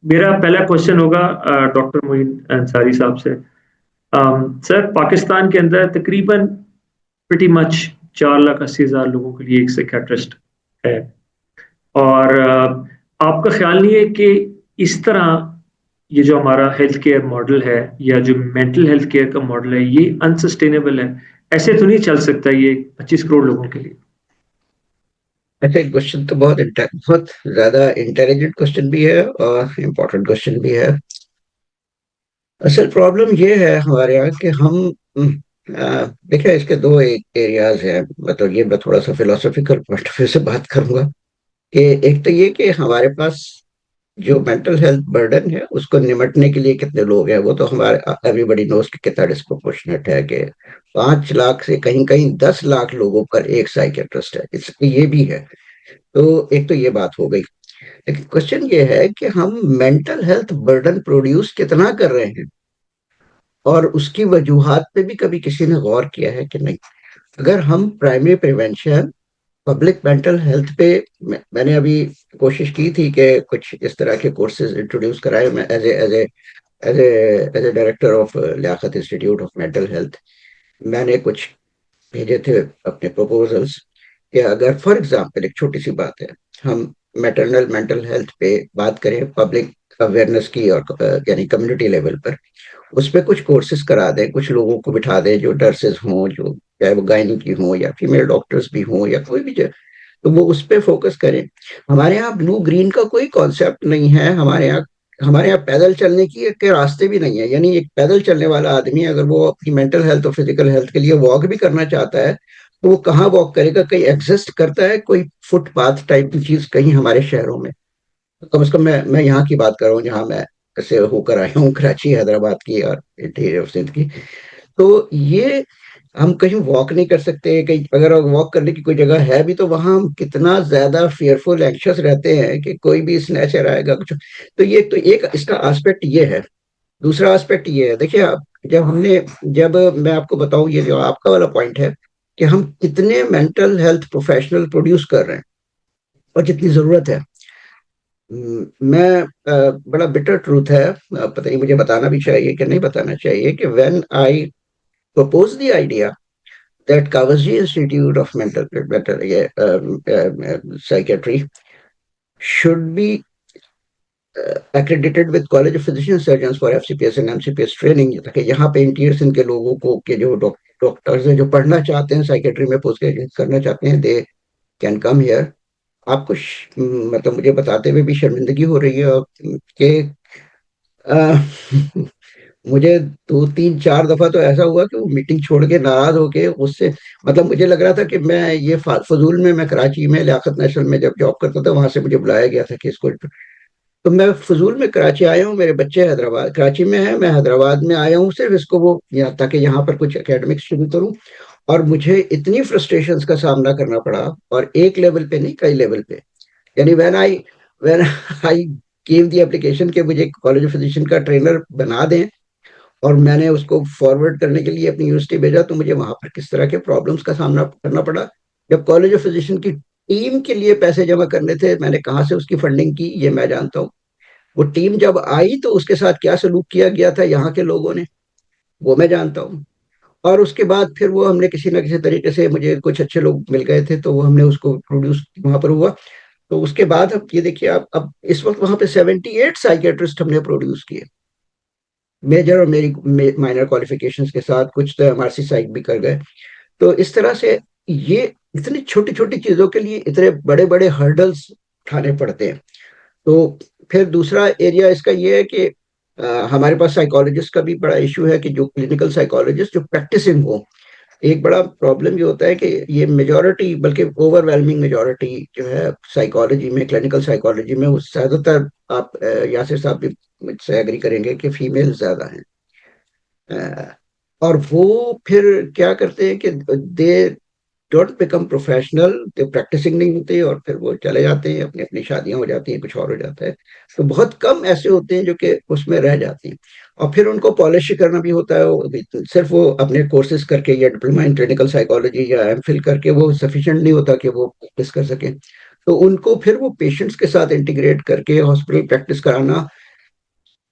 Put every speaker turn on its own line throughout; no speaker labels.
मेरा पहला क्वेश्चन होगा डॉक्टर मोइन अंसारी साहब से। सर, पाकिस्तान के अंदर तकरीबन प्रीटी मच 4,80,000 लोगों के लिए एक साइकियाट्रिस्ट है। और आपका ख्याल नहीं है कि इस तरह ये जो हमारा हेल्थ केयर मॉडल है या जो मेंटल हेल्थ केयर का मॉडल है, ये अनसस्टेनेबल है? ऐसे तो नहीं चल सकता ये 25 करोड़ लोगों के लिए।
ऐसे क्वेश्चन तो बहुत ज्यादा इंटेलिजेंट क्वेश्चन भी है और इम्पोर्टेंट क्वेश्चन भी है। असल प्रॉब्लम ये है हमारे यहाँ कि हम देखिए इसके दो एरियाज हैं। मतलब ये मैं थोड़ा सा फिलोसॉफिकल पॉइंट ऑफ व्यू से बात करूंगा कि एक तो ये कि हमारे पास जो मेंटल हेल्थ बर्डन है उसको निमटने के लिए कितने लोग हैं, वो तो हमारे एवरीबडी नोस कि कितना डिस्प्रोपोर्शनेट है कि 5 लाख से कहीं कहीं 10 लाख लोगों पर एक साइकियाट्रिस्ट है। इसलिए ये भी है। तो एक तो ये बात हो गई। लेकिन क्वेश्चन ये है कि हम मेंटल हेल्थ बर्डन प्रोड्यूस कितना कर रहे हैं और उसकी वजूहात पे भी कभी किसी ने गौर किया है कि नहीं। अगर हम primary prevention public mental health पे मैंने अभी कोशिश की थी कि कुछ इस तरह के कोर्सेज इंट्रोड्यूस कराए। मैं as a director of Liaquat institute of mental health मैंने कुछ भेजे थे अपने प्रपोजल्स कि अगर फॉर एग्जांपल एक छोटी सी बात है, हम मैटरनल मेंटल हेल्थ पे बात करें पब्लिक अवेयरनेस की और यानी कम्युनिटी लेवल पर उस पे कुछ कोर्सेज करा दें, कुछ लोगों को बिठा दें जो नर्सेज हों, जो चाहे वो गायनी की हों या फीमेल डॉक्टर्स भी हों या कोई भी जो, तो वो उस पे फोकस करें। हमारे यहाँ ब्लू ग्रीन का कोई कॉन्सेप्ट नहीं है। हमारे यहाँ पैदल चलने के रास्ते भी नहीं है। यानी एक पैदल चलने वाला आदमी अगर वो अपनी मेंटल हेल्थ और फिजिकल हेल्थ के लिए वॉक भी करना चाहता है तो वो कहाँ वॉक करेगा? कहीं एग्जिस्ट करता है कोई फुटपाथ टाइप की चीज कहीं हमारे शहरों में? तो कम से कम मैं यहाँ की बात कर रहा हूँ जहाँ मैं से होकर आया हूँ, कराची हैदराबाद की और इंटीरियर ऑफ सिंध की। तो ये हम कहीं वॉक नहीं कर सकते। कहीं अगर वॉक करने की कोई जगह है भी तो वहां हम कितना ज्यादा फेयरफुल एंक्शस रहते हैं कि कोई भी स्नैचर आएगा कुछ। तो ये तो एक इसका एस्पेक्ट ये है। दूसरा एस्पेक्ट ये है, देखिए आप जब मैं आपको बताऊं ये जो आपका वाला पॉइंट है कि हम कितने मेंटल हेल्थ प्रोफेशनल प्रोड्यूस कर रहे हैं और जितनी जरूरत है। मैं बड़ा बिटर ट्रूथ है, पता नहीं मुझे बताना भी चाहिए कि नहीं बताना चाहिए, कि when I propose the idea that Kavaji Institute of Mental Psychiatry should be accredited with College of Physician Surgeons for FCPS and MCPS training, ताकि यहाँ पे इंटीरियर सिंध के लोगों को के जो डॉक्टर्स हैं जो पढ़ना चाहते हैं साइकेट्री में पोस्ट ग्रेजुएट करना चाहते हैं, दे कैन कम हियर। आपको मतलब मुझे बताते हुए भी शर्मिंदगी हो रही है कि मुझे 2 3 4 दफा तो ऐसा हुआ कि वो मीटिंग छोड़ के नाराज होके उससे, मतलब मुझे लग रहा था कि मैं ये फजूल में, मैं कराची में लियाकत नेशनल में जब जॉब करता था वहां से मुझे बुलाया गया था कि इसको, तो मैं फजूल में कराची आया हूँ, मेरे बच्चे हैदराबाद कराची में है, मैं हैदराबाद में आया हूँ सिर्फ इसको वो यहाँ ताकि यहाँ पर कुछ एकेडमिक्स शुरू करूँ। और मुझे इतनी फ्रस्ट्रेशंस का सामना करना पड़ा, और एक लेवल पे नहीं कई लेवल पे। यानी when I give the application कि मुझे कॉलेज ऑफ फिजिशियन का ट्रेनर बना दें और मैंने उसको फॉरवर्ड करने के लिए अपनी यूनिवर्सिटी भेजा, तो मुझे वहां पर किस तरह के प्रॉब्लम्स का सामना करना पड़ा। जब कॉलेज ऑफ फिजिशियन की टीम के लिए पैसे जमा करने थे, मैंने कहाँ से उसकी फंडिंग की ये मैं जानता हूँ। वो टीम जब आई तो उसके साथ क्या सलूक किया गया था यहाँ के लोगों ने, वो मैं जानता हूँ। और उसके बाद फिर वो हमने किसी ना किसी तरीके से, मुझे कुछ अच्छे लोग मिल गए थे तो वो हमने उसको प्रोड्यूस वहां पर हुआ। तो उसके बाद अब ये देखिए, आप अब इस वक्त वहां पे 78 साइकेट्रिस्ट हमने प्रोड्यूस किए, मेजर और मेरी माइनर क्वालिफिकेशंस के साथ, कुछ तो एमआरसी साइट भी कर गए। तो इस तरह से ये इतनी छोटी छोटी चीजों के लिए इतने बड़े बड़े हर्डल्स उठाने पड़ते हैं। तो फिर दूसरा एरिया इसका ये है कि हमारे पास साइकोलॉजिस्ट का भी बड़ा इशू है कि जो क्लिनिकल साइकोलॉजिस्ट जो प्रैक्टिसिंग हो, एक बड़ा प्रॉब्लम ये होता है कि ये मेजोरिटी, बल्कि ओवरवेलमिंग मेजोरिटी जो है साइकोलॉजी में, क्लिनिकल साइकोलॉजी में, वो ज्यादातर, आप यासिर साहब भी मुझसे एग्री करेंगे कि फीमेल ज्यादा हैं। और वो फिर क्या करते हैं कि they don't become professional, they practising नहीं होते और फिर वो चले जाते हैं, अपनी अपनी शादियां हो जाती हैं, कुछ और हो जाता है। तो बहुत कम ऐसे होते हैं जो कि उसमें रह जाती हैं। और फिर उनको पॉलिश करना भी होता है। सिर्फ वो अपने कोर्सेज करके या डिप्लोमा इन क्लिनिकल साइकोलॉजी या एमफिल करके वो सफिशिएंट नहीं होता कि वो प्रैक्टिस कर सकें। तो उनको फिर वो पेशेंट्स के साथ इंटीग्रेट करके हॉस्पिटल प्रैक्टिस कराना,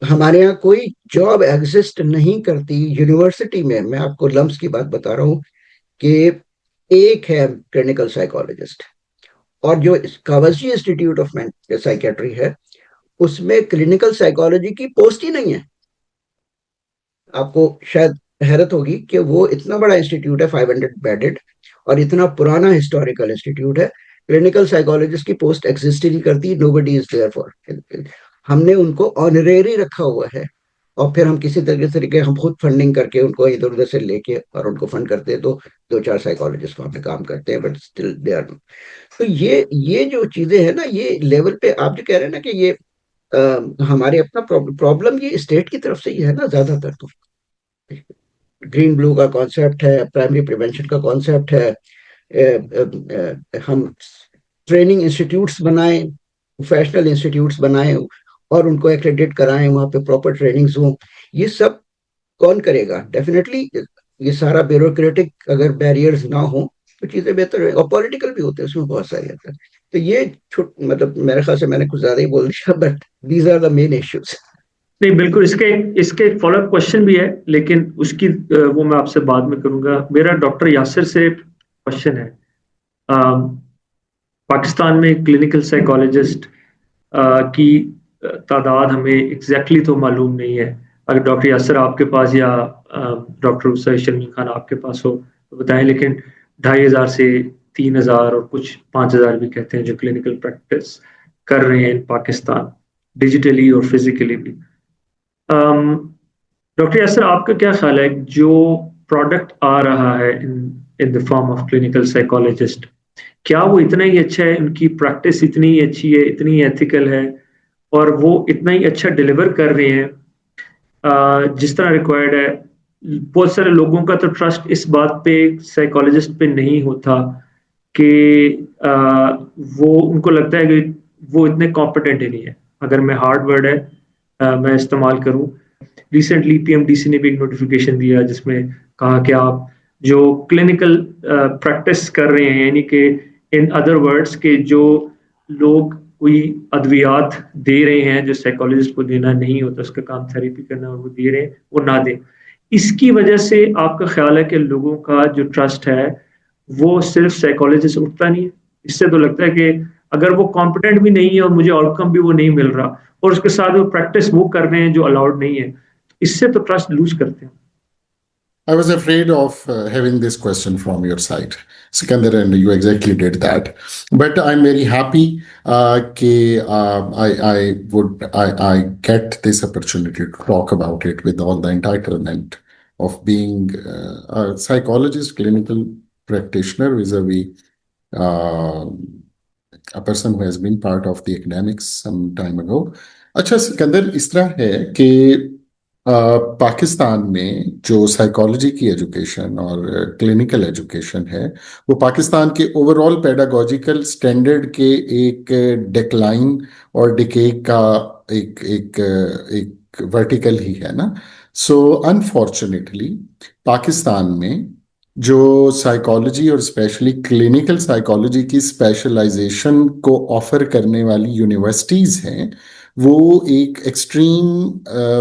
हमारे यहाँ कोई जॉब एग्जिस्ट नहीं करती यूनिवर्सिटी में। मैं आपको लम्स की बात बता रहा हूँ कि एक है क्लिनिकल साइकोलॉजिस्ट, और जो कावजी इंस्टीट्यूट ऑफ साइकेट्री है उसमें क्लिनिकल साइकोलॉजी की पोस्ट ही नहीं है। आपको शायद हैरत होगी कि वो इतना बड़ा इंस्टीट्यूट है, 500 बेडेड, और इतना पुराना हिस्टोरिकल इंस्टीट्यूट है, क्लिनिकल साइकोलॉजिस्ट की पोस्ट एग्जिस्ट ही नहीं करती। Nobody is there for. हमने उनको ऑनरेरी रखा हुआ है, और फिर हम किसी तरीके हम खुद फंडिंग करके उनको इधर उधर से लेके और उनको फंड करते हैं, तो दो चार साइकोलॉजिस्ट वहां पे काम करते हैं, बट स्टिल दे आर। तो ये जो चीजें हैं ना, ये लेवल पे आप जो कह रहे हैं ना कि ये हमारे अपना प्रॉब्लम ये स्टेट की तरफ से ही है ना ज्यादातर। तो ग्रीन ब्लू का कॉन्सेप्ट है, प्राइमरी प्रिवेंशन का कॉन्सेप्ट है, हम ट्रेनिंग इंस्टीट्यूट्स बनाएं, प्रोफेशनल इंस्टीट्यूट्स बनाएं, और उनको एक्रेडिट कराएं, वहां पे प्रॉपर ट्रेनिंग्स हो। ये सब कौन करेगा? डेफिनेटली ये सारा ब्यूरोक्रेटिक अगर बैरियर्स ना हो तो चीजें बेहतर है, और पॉलिटिकल भी होते हैं उसमें बहुत सारे होते हैं। तो ये छोट मतलब मेरे ख्याल से मैंने कुछ ज्यादा ही बोल दिया, but these are the main issues.
नहीं, बिल्कुल, इसके एक फॉलोअप क्वेश्चन भी है, लेकिन उसकी वो मैं आपसे बाद में करूंगा। मेरा डॉक्टर यासिर से क्वेश्चन है। अम, पाकिस्तान में क्लिनिकल साइकोलॉजिस्ट की तादाद हमें एग्जैक्टली तो मालूम नहीं है। अगर डॉक्टर यासिर आपके पास या डॉक्टर शर्मीन खान आपके पास हो तो बताएं। लेकिन 2,500 से 3,000 और कुछ 5,000 भी कहते हैं जो क्लिनिकल प्रैक्टिस कर रहे हैं इन पाकिस्तान, डिजिटली और फिजिकली भी। डॉक्टर यासर, आपका क्या ख्याल है, जो प्रोडक्ट आ रहा है in in the form of clinical psychologist, क्या वो इतना ही अच्छा है, उनकी प्रैक्टिस इतनी ही अच्छी है, इतनी ही एथिकल है, और वो इतना ही अच्छा डिलीवर कर रहे हैं जिस तरह रिक्वायर्ड है? बहुत सारे लोगों का तो ट्रस्ट इस बात पे साइकोलॉजिस्ट पे नहीं होता कि अ, वो उनको लगता है कि वो इतने कॉम्पिटेंट ही नहीं है। अगर मैं हार्ड वर्ड है मैं इस्तेमाल करूं, रिसेंटली पीएमडीसी ने भी एक नोटिफिकेशन दिया जिसमें कहा कि आप जो क्लिनिकल प्रैक्टिस कर रहे हैं, यानी कि इन अदर वर्ड्स के जो लोग कोई अद्वियात दे रहे हैं जो साइकोलॉजिस्ट को देना नहीं होता, उसका काम थेरेपी करना, और वो दे रहे हैं, वो ना दें। इसकी वजह से आपका ख्याल है कि लोगों का जो ट्रस्ट है वो सिर्फ साइकोलॉजिस्ट से उठता नहीं है? इससे तो लगता है कि अगर वो कॉम्पिटेंट भी नहीं है और मुझे आउटकम भी वो नहीं मिल रहा, और उसके साथ वो प्रैक्टिस वो कर रहे हैं जो अलाउड नहीं है, इससे तो ट्रस्ट लूज करते हैं।
I was afraid of having this question from your side, Sikandar, and you exactly did that. But I'm very happy I get this opportunity to talk about it with all the entitlement of being a psychologist, clinical practitioner vis-a-vis uh, a person who has been part of the academics some time ago. अच्छा सिकंदर, इस तरह है कि पाकिस्तान में जो psychology की education और clinical education है, वो पाकिस्तान के ओवरऑल पेडागोजिकल स्टैंडर्ड के एक डिक्लाइन और डिके का एक एक एक वर्टिकल ही है ना। सो अनफॉर्चुनेटली पाकिस्तान में जो साइकोलॉजी और स्पेशली क्लिनिकल साइकोलॉजी की स्पेशलाइजेशन को ऑफर करने वाली यूनिवर्सिटीज़ हैं, वो एक एक्सट्रीम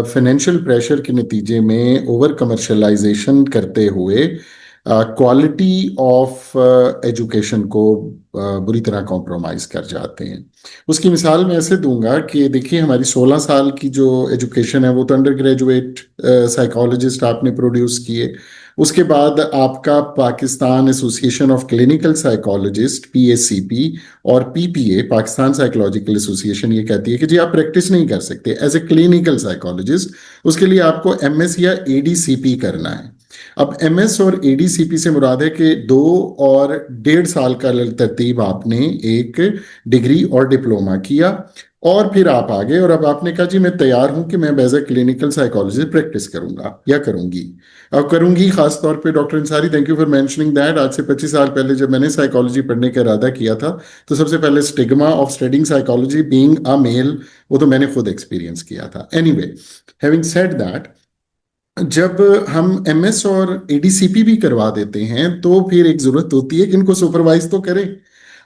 फाइनेंशियल प्रेशर के नतीजे में ओवर कमर्शलाइजेशन करते हुए क्वालिटी ऑफ एजुकेशन को बुरी तरह कॉम्प्रोमाइज कर जाते हैं। उसकी मिसाल मैं ऐसे दूंगा कि देखिए, हमारी 16 साल की जो एजुकेशन है वो तो अंडर ग्रेजुएट साइकोलॉजिस्ट आपने प्रोड्यूस किए। उसके बाद आपका Pakistan association of clinical psychologist PACP और पीपीए पाकिस्तान साइकोलॉजिकल एसोसिएशन ये कहती है कि जी आप प्रैक्टिस नहीं कर सकते एज ए क्लिनिकल साइकोलॉजिस्ट, उसके लिए आपको एमएस या एडीसीपी करना है। अब एमएस और एडीसीपी से मुराद है कि 2 और 1.5 साल का तरतीब आपने एक डिग्री और डिप्लोमा किया, और फिर आप आगे और अब आपने कहा जी मैं तैयार हूं कि मैं as a clinical psychologist practice करूंगा या करूंगी। अब करूंगी खास तौर पे doctor Ansari, thank you for mentioning that. आज से 25 साल पहले जब मैंने साइकोलॉजी पढ़ने का इरादा किया था, तो सबसे पहले stigma of studying psychology being a male, वो तो मैंने खुद एक्सपीरियंस किया था। एनीवे, हैविंग सेड दैट, जब हम एमएस और एडीसीपी भी करवा देते हैं तो फिर एक जरूरत होती है कि इनको सुपरवाइज तो करें।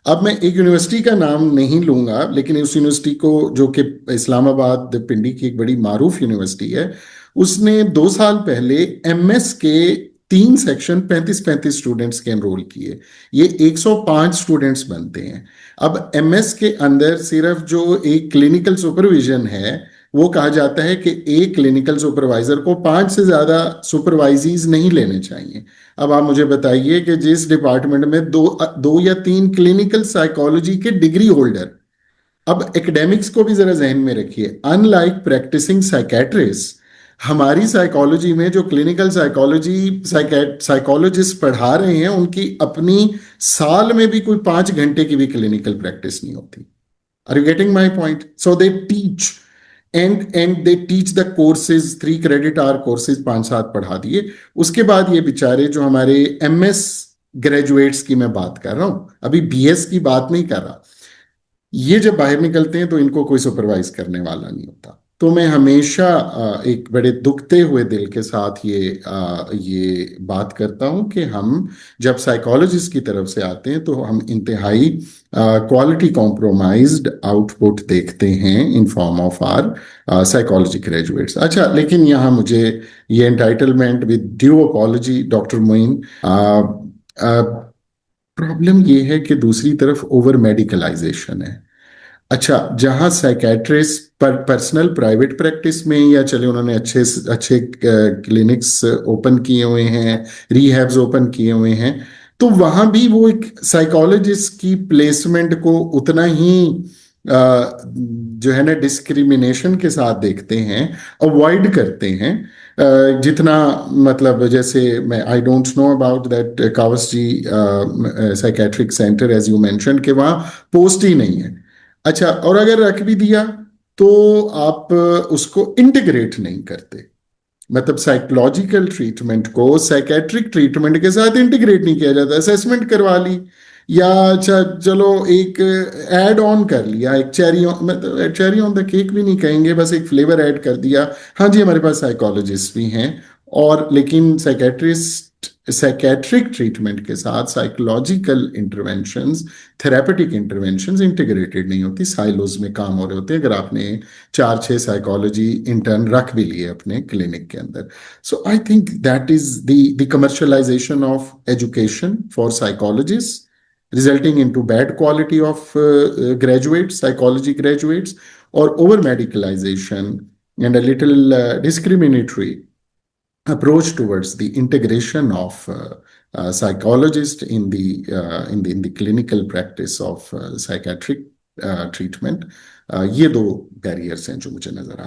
अब मैं एक यूनिवर्सिटी का नाम नहीं लूंगा, लेकिन उस यूनिवर्सिटी को, जो कि इस्लामाबाद पिंडी की एक बड़ी मारूफ यूनिवर्सिटी है, उसने 2 साल पहले एमएस के 3 सेक्शन 35-35 स्टूडेंट्स के एनरोल किए। ये 105 स्टूडेंट्स बनते हैं। अब एमएस के अंदर सिर्फ जो एक क्लिनिकल सुपरविजन है, वो कहा जाता है कि एक क्लिनिकल सुपरवाइजर को 5 से ज्यादा सुपरवाइजीज नहीं लेने चाहिए। अब आप मुझे बताइए कि जिस डिपार्टमेंट में दो या तीन क्लिनिकल साइकोलॉजी के डिग्री होल्डर, अब एकेडमिक्स को भी जरा जहन में रखिए, अनलाइक प्रैक्टिसिंग साइकेट्रिस्ट, हमारी साइकोलॉजी में जो क्लिनिकल साइकोलॉजी साइकोलॉजिस्ट पढ़ा रहे हैं, उनकी अपनी साल में भी कोई 5 घंटे की भी क्लिनिकल प्रैक्टिस नहीं होती। Are you getting my point? So they teach and they teach the courses, 3 credit hour courses 5-7 पढ़ा दिए। उसके बाद ये बेचारे जो हमारे एमएस ग्रेजुएट्स की मैं बात कर रहा हूं, अभी बीएस की बात नहीं कर रहा, ये जब बाहर निकलते हैं तो इनको कोई सुपरवाइज करने वाला नहीं होता। तो मैं हमेशा एक बड़े दुखते हुए दिल के साथ ये बात करता हूं कि हम जब साइकोलॉजिस्ट की तरफ से आते हैं तो हम इंतहाई क्वालिटी कॉम्प्रोमाइज्ड आउटपुट देखते हैं in form of our psychology graduates. अच्छा, लेकिन यहाँ मुझे ये entitlement with due apology doctor Moin, problem ये है कि दूसरी तरफ ओवर मेडिकलाइजेशन है। अच्छा, जहां साइकेट्रिस्ट पर्सनल प्राइवेट प्रैक्टिस में, या चले उन्होंने अच्छे अच्छे क्लिनिक्स ओपन किए हुए हैं, रिहैब्स ओपन किए हुए हैं, तो वहां भी वो एक साइकोलॉजिस्ट की प्लेसमेंट को उतना ही जो है ना डिस्क्रिमिनेशन के साथ देखते हैं, अवॉइड करते हैं, जितना, मतलब जैसे मैं I don't know about that Kawas ji psychiatric centre as you mention, कि वहाँ पोस्ट ही नहीं है। अच्छा, और अगर रख भी दिया तो आप उसको इंटीग्रेट नहीं करते, मतलब साइकोलॉजिकल ट्रीटमेंट को साइकेट्रिक ट्रीटमेंट के साथ इंटीग्रेट नहीं किया जाता। असेसमेंट करवा ली, या अच्छा चलो एक ऐड ऑन कर लिया, एक चेरी ऑन, मतलब चेरी ऑन द केक भी नहीं कहेंगे, बस एक फ्लेवर ऐड कर दिया, हाँ जी हमारे पास साइकोलॉजिस्ट भी हैं। और लेकिन साइकेट्रिक ट्रीटमेंट के साथ psychological interventions, therapeutic interventions integrated नहीं होती, साइलोज में काम हो रहे होते हैं, अगर आपने 4-6 साइकोलॉजी इंटर्न रख भी लिए अपने क्लिनिक के अंदर। So I think that is the commercialisation of education for psychologist, resulting into bad quality of graduates, psychology graduates, or over medicalization and a little discriminatory approach towards the integration of psychologists in the clinical practice of psychiatric treatment. ये 2 barriers हैं जो मुझे नजर आ